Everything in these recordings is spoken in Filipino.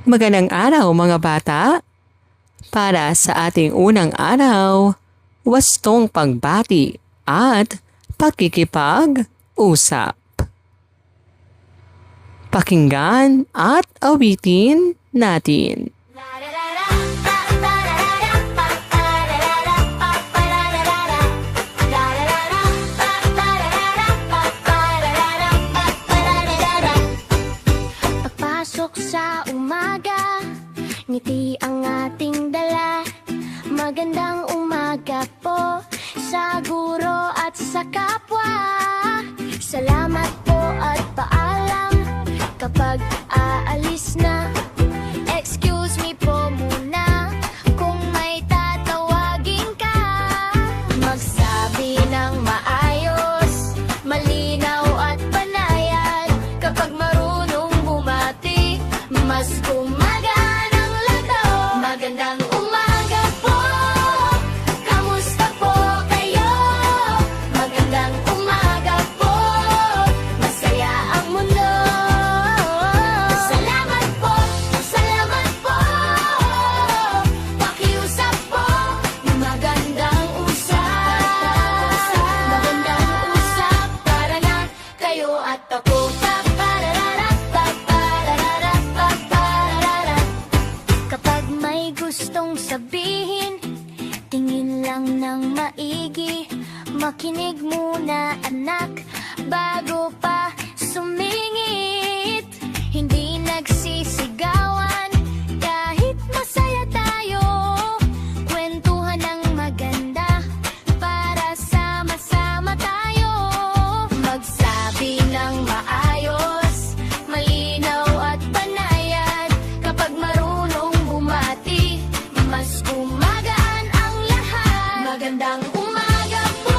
Magandang araw mga bata! Para sa ating unang araw, wastong pagbati at pakikipag-usap. Pakinggan at awitin natin. Pagpasok sa umaga, ngiti ang ating dala. Magandang umaga po sa guro at sa kapwa. Salamat po at paalam kapag aalis na. Excuse me po muna kung may tatawagin ka. Magsabi ng maayos, malinaw at panayad. Kapag marunong bumati, mas gumagaan ang lagaw. Magandang umaga po, kamusta po kayo? Magandang umaga po, masaya ang mundo. Salamat po, pakiusap po, magandang usap. Magandang usap, para na kayo at ako. Kapag may gustong sabihin, tingin lang ng maigi. Makinig muna anak, bago pa sumingit. Hindi nagsisigawan, kahit masaya tayo. Kwentuhan ng maganda, para sama-sama tayo. Magsabi ng maayos, malinaw at panayad. Kapag marunong bumati, mas gumagaan ang lahat. Magandang umaga po,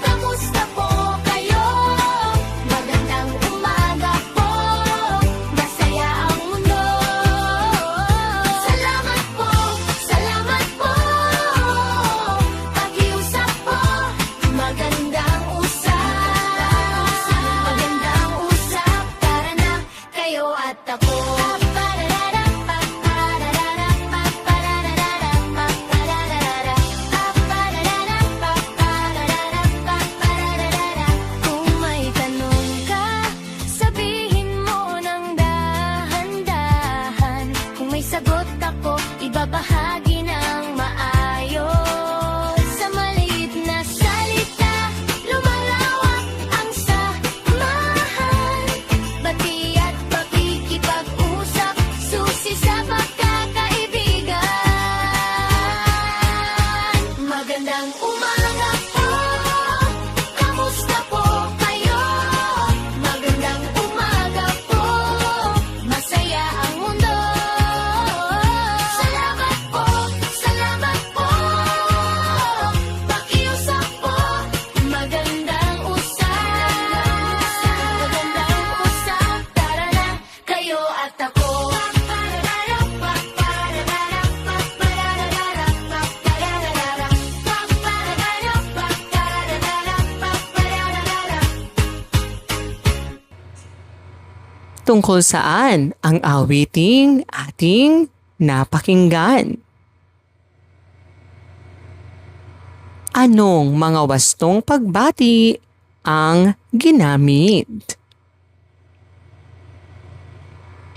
kamusta po kayo? Magandang umaga po, masaya ang mundo. Salamat po, pakiusap po, magandang usap. Magandang usap, para na kayo at ako. Kung may tanong ka, sabihin mo ng dahan-dahan. Kung may sagot ako, ibabahagi ng maayos. Sa maliit na salita, lumalawak ang samahan. Bati at pakikipag-usap, susi sa pagkakaibigan. Magandang umaga po, kamusta po kayo? Magandang umaga po, masaya ang mundo. Salamat po, pakiusap po, magandang usap. Magandang usap, tara na kayo at ako. Tungkol saan ang awiting ating napakinggan? Anong mga wastong pagbati ang ginamit?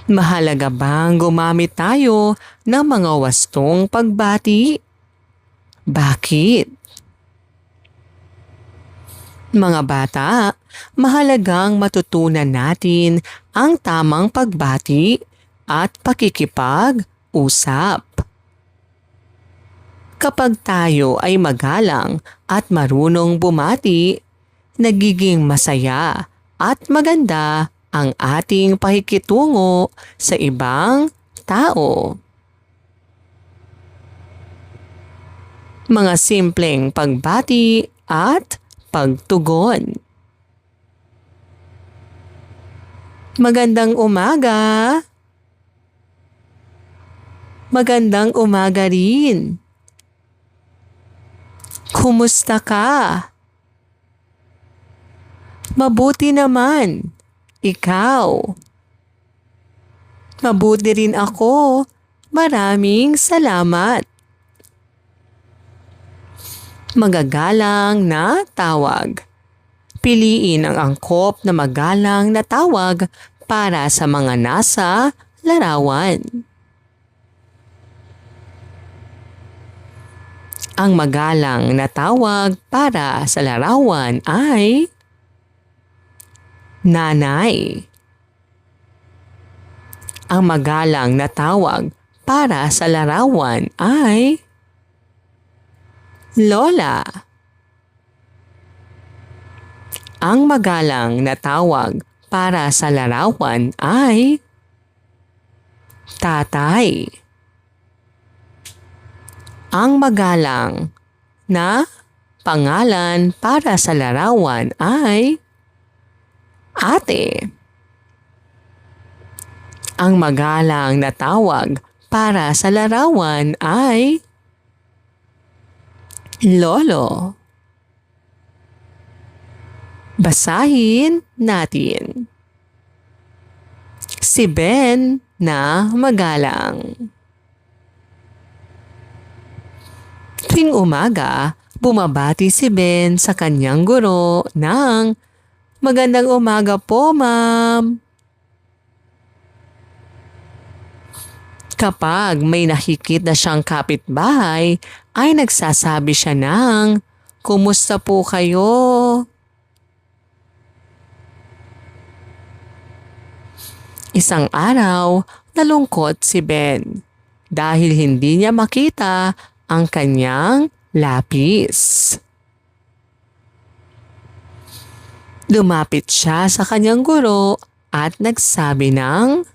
Mahalaga bang gumamit tayo ng mga wastong pagbati? Bakit? Mga bata, mahalagang matutunan natin ang tamang pagbati at pakikipag-usap. Kapag tayo ay magalang at marunong bumati, nagiging masaya at maganda ang ating pakikitungo sa ibang tao. Mga simpleng pagbati at pagtugon. Magandang umaga. Magandang umaga rin. Kumusta ka? Mabuti naman. Ikaw? Mabuti rin ako. Maraming salamat. Magagalang na tawag. Piliin ang angkop na magalang na tawag para sa mga nasa larawan. Ang magalang na tawag para sa larawan ay nanay. Ang magalang na tawag para sa larawan ay lola. Ang magalang na tawag para sa larawan ay tatay. Ang magalang na pangalan para sa larawan ay ate. Ang magalang na tawag para sa larawan ay lolo. Basahin natin. Si Ben na magalang. Tuwing umaga, bumabati si Ben sa kanyang guro ng "Magandang umaga po, ma'am." Kapag may nakikita siyang kapitbahay, ay nagsasabi siya ng "Kumusta po kayo?" Isang araw, nalungkot si Ben dahil hindi niya makita ang kanyang lapis. Lumapit siya sa kanyang guro at nagsabi ng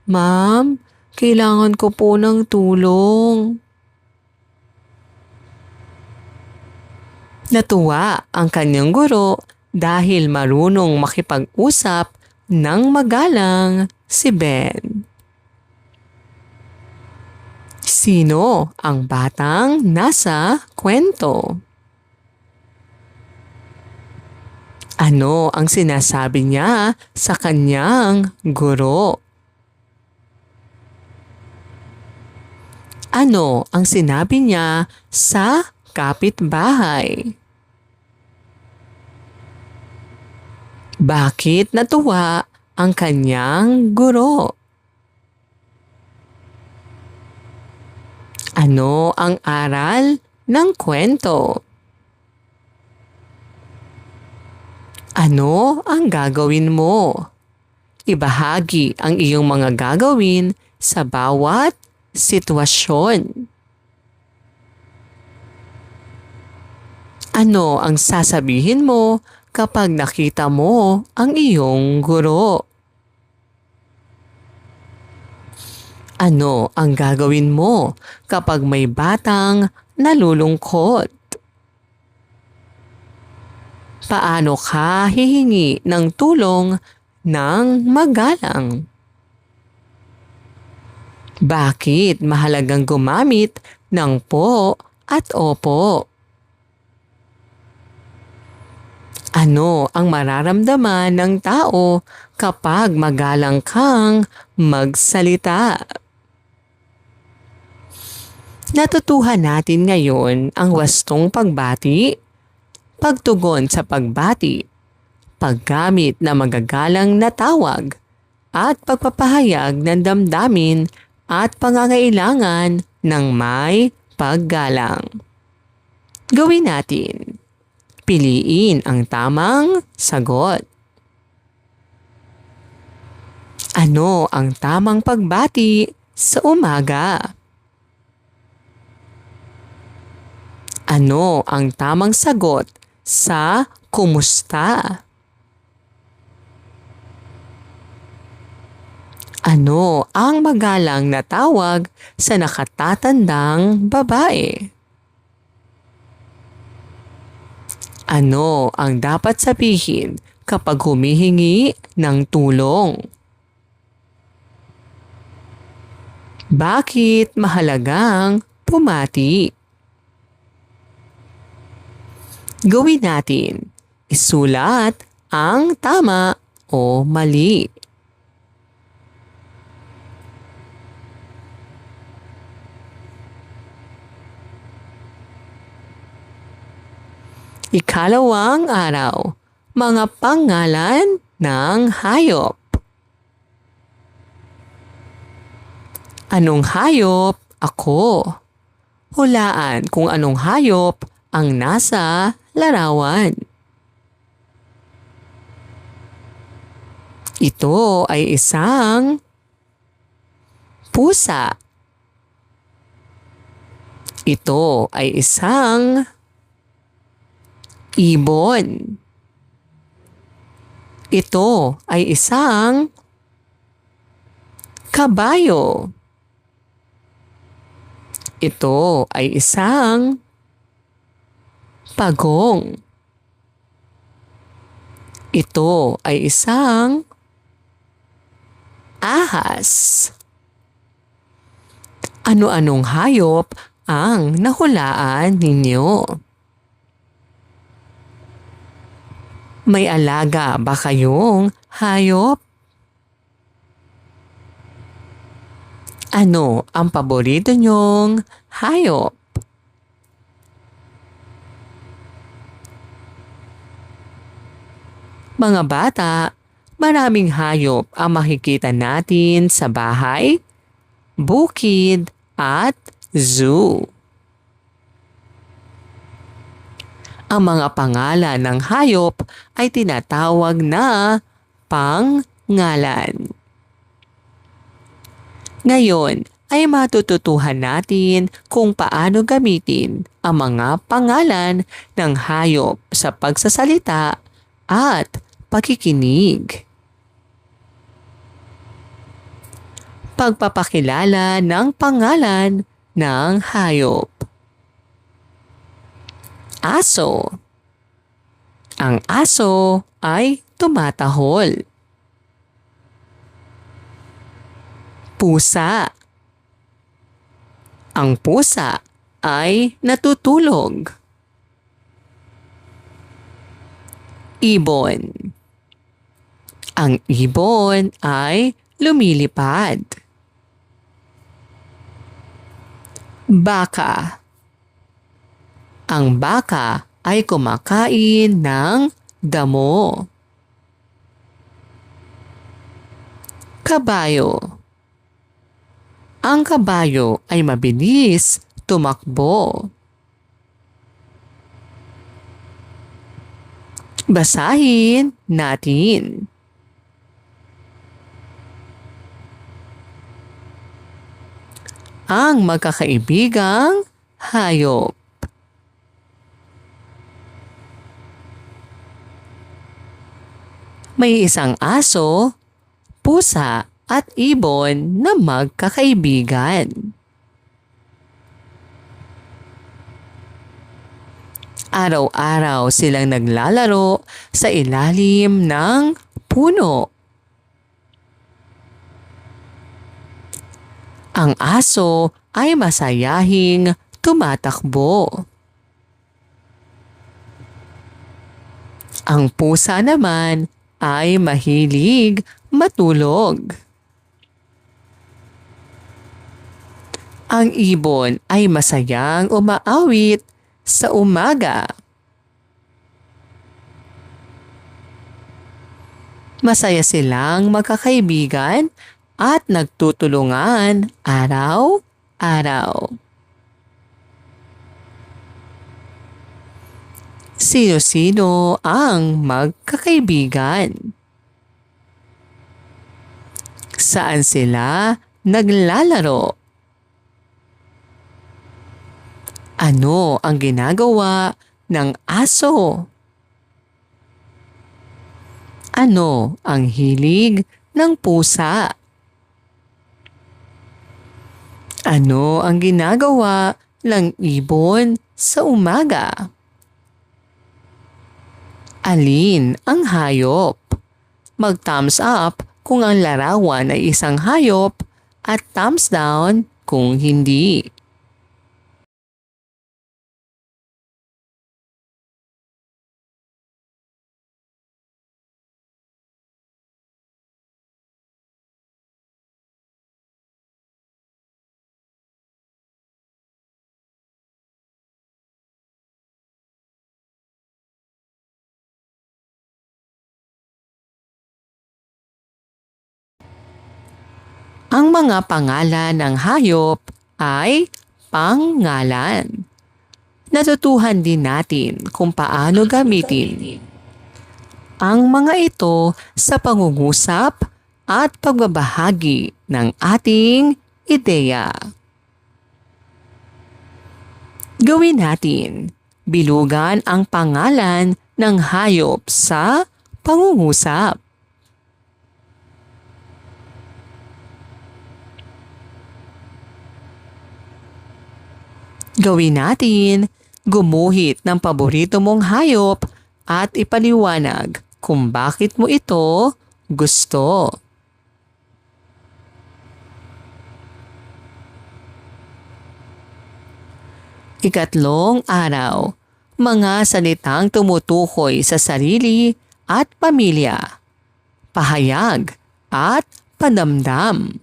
"Ma'am, kailangan ko po ng tulong." Natuwa ang kanyang guro dahil marunong makipag-usap ng magalang si Ben. Sino ang batang nasa kwento? Ano ang sinasabi niya sa kanyang guro? Ano ang sinabi niya sa kapitbahay? Bakit natuwa ang kanyang guro? Ano ang aral ng kwento? Ano ang gagawin mo? Ibahagi ang iyong mga gagawin sa bawat sitwasyon. Ano ang sasabihin mo kapag nakita mo ang iyong guro? Ano ang gagawin mo kapag may batang nalulungkot? Paano ka hihingi ng tulong ng magalang? Bakit mahalagang gumamit ng po at opo? Ano ang mararamdaman ng tao kapag magalang kang magsalita? Natutuhan natin ngayon ang wastong pagbati, pagtugon sa pagbati, paggamit ng magagalang na tawag, at pagpapahayag ng damdamin at pangangailangan ng may paggalang. Gawin natin. Piliin ang tamang sagot. Ano ang tamang pagbati sa umaga? Ano ang tamang sagot sa kumusta? Ano ang magalang na tawag sa nakatatandang babae? Ano ang dapat sabihin kapag humihingi ng tulong? Bakit mahalagang pumati? Gawin natin. Isulat ang tama o mali. Ikalawang araw, mga pangalan ng hayop. Anong hayop ako? Hulaan kung anong hayop ang nasa larawan. Ito ay isang pusa. Ito ay isang ibon. Ito ay isang kabayo. Ito ay isang pagong. Ito ay isang ahas. Ano-anong hayop ang nahulaan ninyo? May alaga ba kayong hayop? Ano ang paborito nyong hayop? Mga bata, maraming hayop ang makikita natin sa bahay, bukid, at zoo. Ang mga pangalan ng hayop ay tinatawag na pangalan. Ngayon ay matututuhan natin kung paano gamitin ang mga pangalan ng hayop sa pagsasalita at pakikinig. Pagpapakilala ng pangalan ng hayop. Aso. Ang aso ay tumatahol. Pusa. Ang pusa ay natutulog. Ibon. Ang ibon ay lumilipad. Baka. Ang baka ay kumakain ng damo. Kabayo. Ang kabayo ay mabilis tumakbo. Basahin natin. Ang magkakaibigang hayop. May isang aso, pusa at ibon na magkakaibigan. Araw-araw silang naglalaro sa ilalim ng puno. Ang aso ay masayahing tumatakbo. Ang pusa naman ay mahilig matulog. Ang ibon ay masayang umaawit sa umaga. Masaya silang magkakaibigan at nagtutulungan araw-araw. Sino-sino ang magkakaibigan? Saan sila naglalaro? Ano ang ginagawa ng aso? Ano ang hilig ng pusa? Ano ang ginagawa ng ibon sa umaga? Alin ang hayop? Mag-thumbs up kung ang larawan ay isang hayop at thumbs down kung hindi. Ang mga pangalan ng hayop ay pangalan. Natutuhan din natin kung paano gamitin ang mga ito sa pangungusap at pagbabahagi ng ating ideya. Gawin natin, bilugan ang pangalan ng hayop sa pangungusap. Gawin natin, gumuhit ng paborito mong hayop at ipaliwanag kung bakit mo ito gusto. Ikatlong araw, mga salitang tumutukoy sa sarili at pamilya, pahayag at padamdam.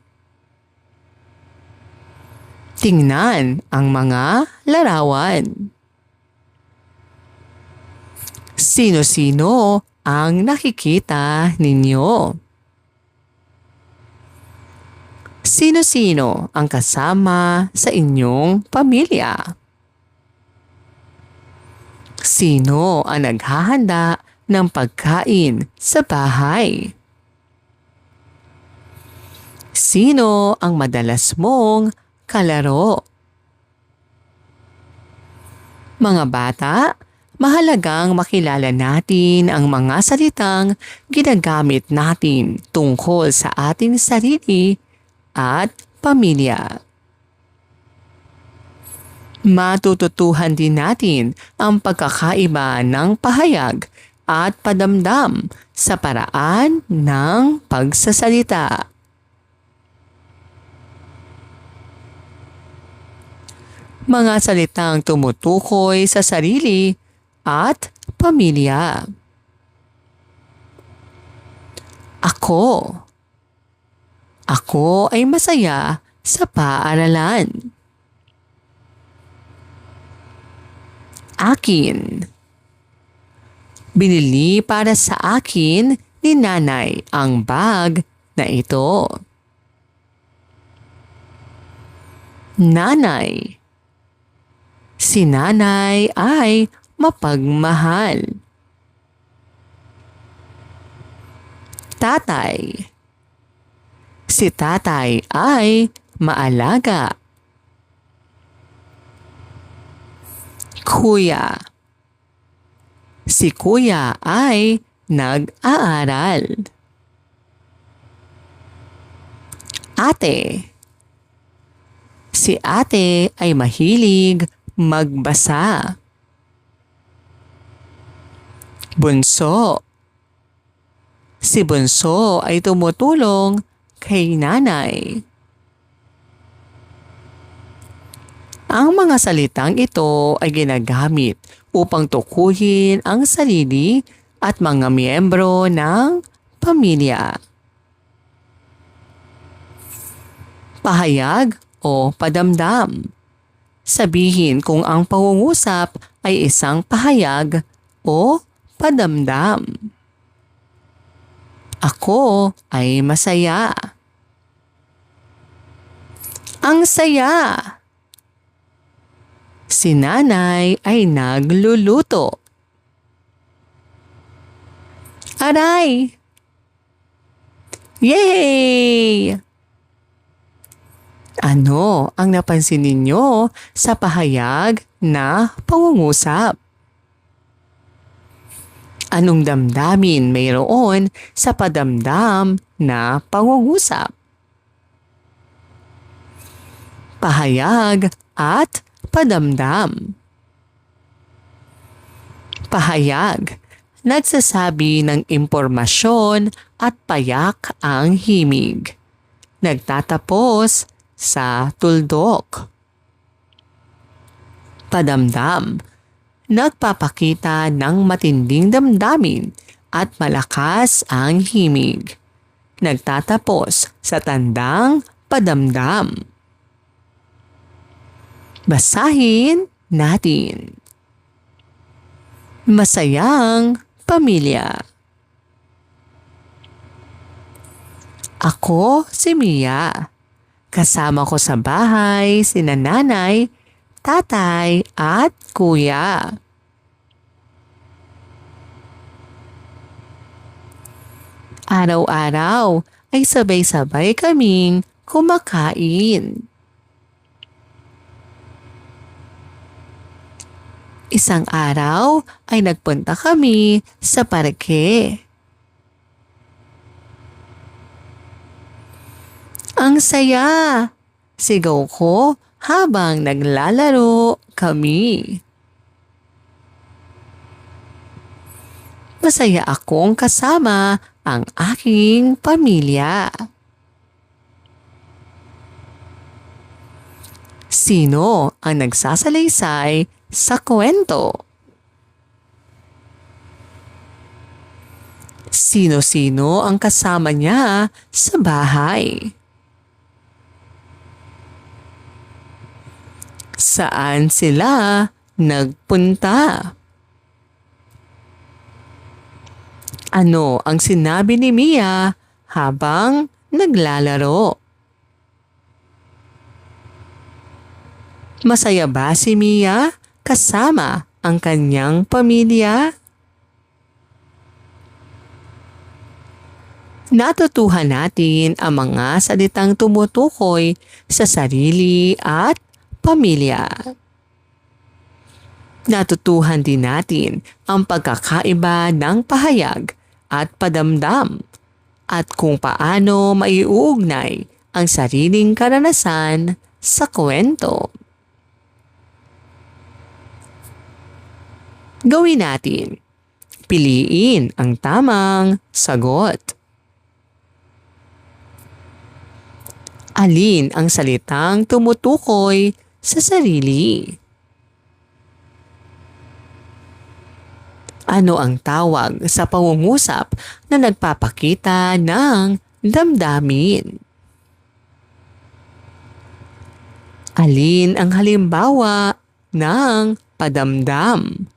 Tingnan ang mga larawan. Sino-sino ang nakikita ninyo? Sino-sino ang kasama sa inyong pamilya? Sino ang naghahanda ng pagkain sa bahay? Sino ang madalas mong kalaro? Mga bata, mahalagang makilala natin ang mga salitang ginagamit natin tungkol sa ating sarili at pamilya. Matututuhan din natin ang pagkakaiba ng pahayag at padamdam sa paraan ng pagsasalita. Mga salitang tumutukoy sa sarili at pamilya. Ako. Ako ay masaya sa paaralan. Akin. Binili para sa akin ni nanay ang bag na ito. Nanay. Si nanay ay mapagmahal. Tatay. Si tatay ay maalaga. Kuya. Si kuya ay nag-aaral. Ate. Si ate ay mahilig magbasa. Bunso. Si bunso ay tumutulong kay nanay. Ang mga salitang ito ay ginagamit upang tukuyin ang sarili at mga miyembro ng pamilya. Pahayag o padamdam. Sabihin kung ang pangungusap ay isang pahayag o padamdam. Ako ay masaya. Ang saya. Si nanay ay nagluluto. Aray! Yay! Ano ang napansin ninyo sa pahayag na pangungusap? Anong damdamin mayroon sa padamdam na pangungusap? Pahayag at padamdam. Pahayag, nagsasabi ng impormasyon at payak ang himig. Nagtatapos sa tuldok. Padamdam, nagpapakita ng matinding damdamin at malakas ang himig. Nagtatapos sa tandang padamdam. Basahin natin. Masayang pamilya. Ako si Mia. Kasama ko sa bahay sina nanay, tatay at kuya. Araw-araw ay sabay-sabay kaming kumakain. Isang araw ay nagpunta kami sa parke. Ang saya! Sigaw ko habang naglalaro kami. Masaya akong kasama ang aking pamilya. Sino ang nagsasalaysay sa kwento? Sino-sino ang kasama niya sa bahay? Saan sila nagpunta? Ano ang sinabi ni Mia habang naglalaro? Masaya ba si Mia kasama ang kanyang pamilya? Natutuhan natin ang mga salitang tumutukoy sa sarili at pamilya. Natutuhan din natin ang pagkakaiba ng pahayag at padamdam at kung paano maiuugnay ang sariling karanasan sa kwento. Gawin natin. Piliin ang tamang sagot. Alin ang salitang tumutukoy sa sarili? Ano ang tawag sa pangungusap na nagpapakita ng damdamin? Alin ang halimbawa ng padamdam?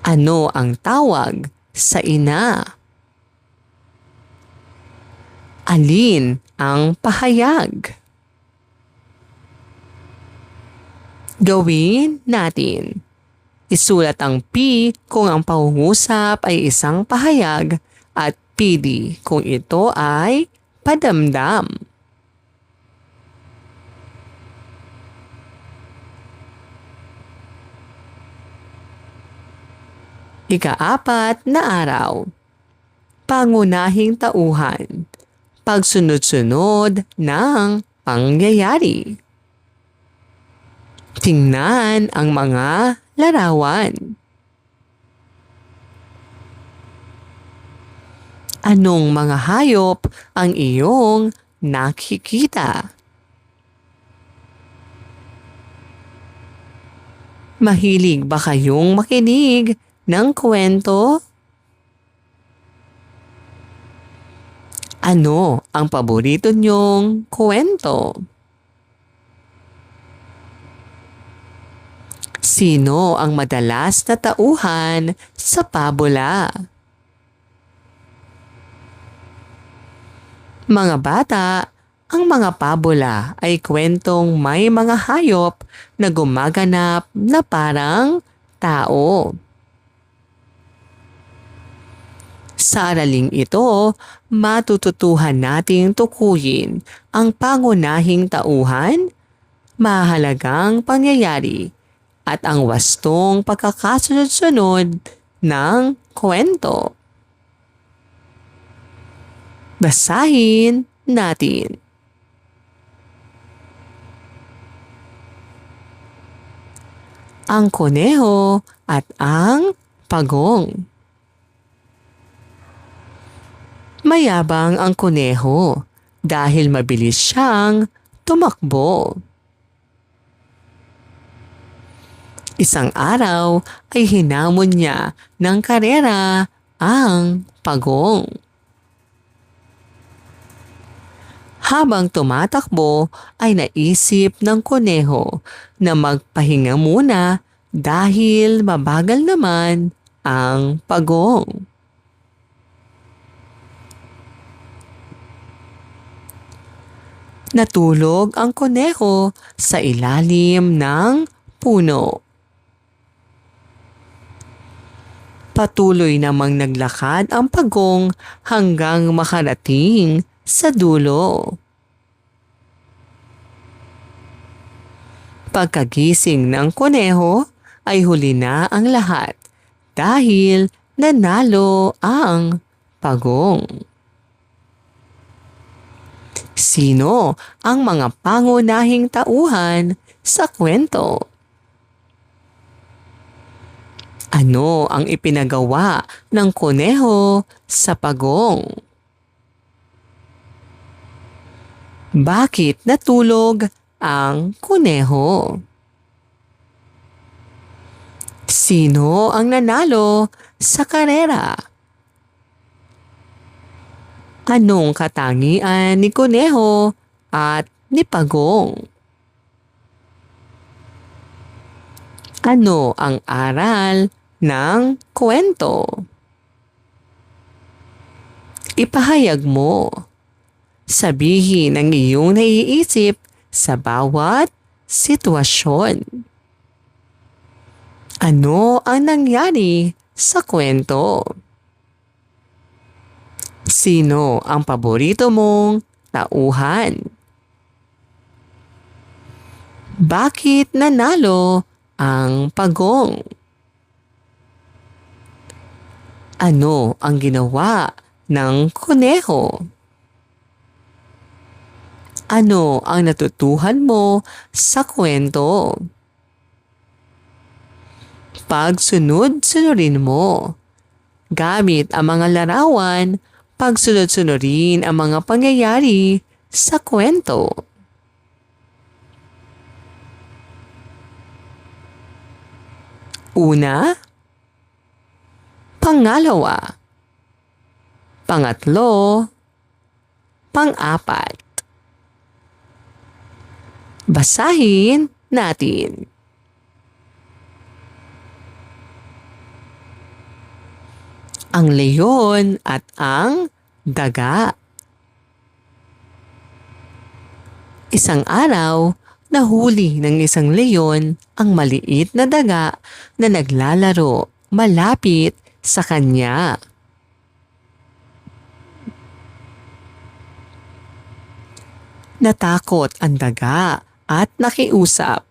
Ano ang tawag sa ina? Alin ang pahayag? Gawin natin. Isulat ang P kung ang pangungusap ay isang pahayag at PD kung ito ay padamdam. Ika-4 na araw. Pangunahing tauhan. Pagsunod-sunod ng pangyayari. Tingnan ang mga larawan. Anong mga hayop ang iyong nakikita? Mahilig ba kayong makinig ng kwento? Ano ang paborito niyong kwento? Sino ang madalas na tauhan sa pabula? Mga bata, ang mga pabula ay kwentong may mga hayop na gumaganap na parang tao. Sa araling ito, matututuhan nating tukuyin ang pangunahing tauhan, mahalagang pangyayari, at ang wastong pagkakasunod-sunod ng kwento. Basahin natin. Ang kuneho at ang pagong. Mayabang ang kuneho dahil mabilis siyang tumakbo. Isang araw ay hinamon niya ng karera ang pagong. Habang tumatakbo ay naisip ng kuneho na magpahinga muna dahil mabagal naman ang pagong. Natulog ang kuneho sa ilalim ng puno. Patuloy namang naglakad ang pagong hanggang makarating sa dulo. Pagkagising ng kuneho ay huli na ang lahat dahil nanalo ang pagong. Sino ang mga pangunahing tauhan sa kwento? Ano ang ipinagawa ng kuneho sa pagong? Bakit natulog ang kuneho? Sino ang nanalo sa karera? Anong katangian ni kuneho at ni pagong? Ano ang aral ng kwento? Ipahayag mo. Sabihin ang iyong naiisip sa bawat sitwasyon. Ano ang nangyari sa kwento? Sino ang paborito mong tauhan? Bakit nanalo ang pagong? Ano ang ginawa ng kuneho? Ano ang natutuhan mo sa kwento? Pagsunod-sunurin mo. Gamit ang mga larawan, pagsunod-sunurin ang mga pangyayari sa kwento. Una, pangalawa, pangatlo, pang-apat. Basahin natin. Ang leyon at ang daga. Isang araw, nahuli ng isang leyon ang maliit na daga na naglalaro malapit sa kanya. Natakot ang daga at nakiusap.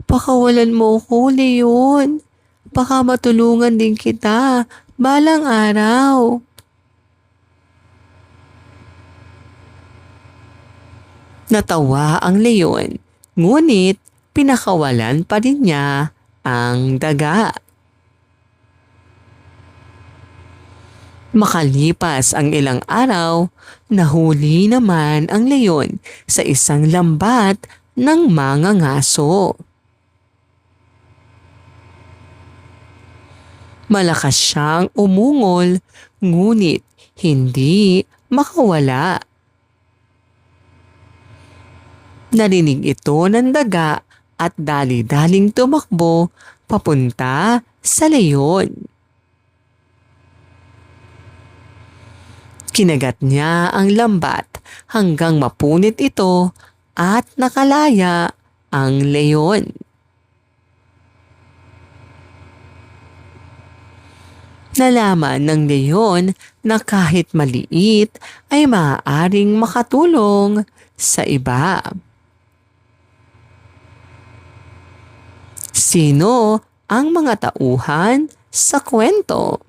Pakawalan mo ko, leyon. Baka matulungan din kita balang araw. Natawa ang leyon, ngunit pinakawalan pa rin niya ang daga. Makalipas ang ilang araw, nahuli naman ang leyon sa isang lambat ng mga ngaso. Malakas siyang umungol, ngunit hindi makawala. Narinig ito ng daga at dali-daling tumakbo papunta sa leyon. Kinagat niya ang lambat hanggang mapunit ito at nakalaya ang leyon. Nalaman ng leyon na kahit maliit ay maaaring makatulong sa iba. Sino ang mga tauhan sa kwento?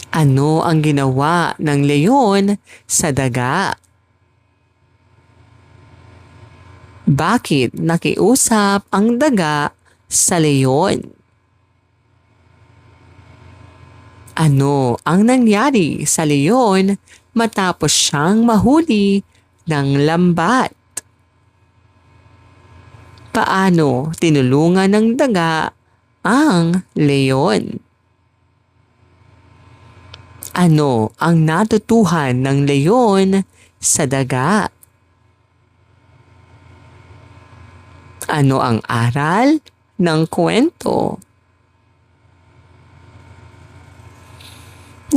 Ano ang ginawa ng leyon sa daga? Bakit nakiusap ang daga sa leyon? Ano ang nangyari sa leyon matapos siyang mahuli ng lambat? Paano tinulungan ng daga ang leyon? Ano ang natutuhan ng leyon sa daga? Ano ang aral ng kwento?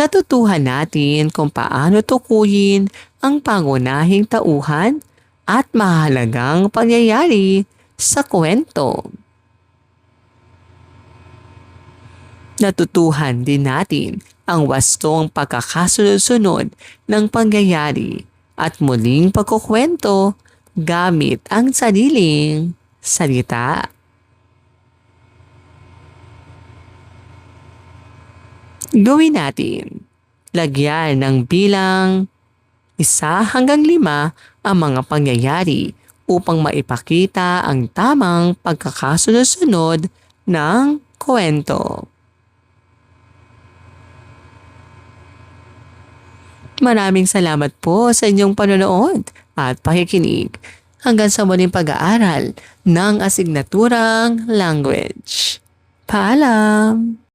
Natutuhan natin kung paano tukuyin ang pangunahing tauhan at mahalagang pangyayari sa kwento. Natutuhan din natin ang wastong pagkakasunod-sunod ng pangyayari at muling pagkukwento gamit ang sariling salita. Gawin natin. Lagyan ng bilang 1 hanggang 5 ang mga pangyayari upang maipakita ang tamang pagkakasunod-sunod ng kwento. Maraming salamat po sa inyong panonood at pakikinig. Hanggang sa muling pag-aaral ng asignaturang language. Paalam!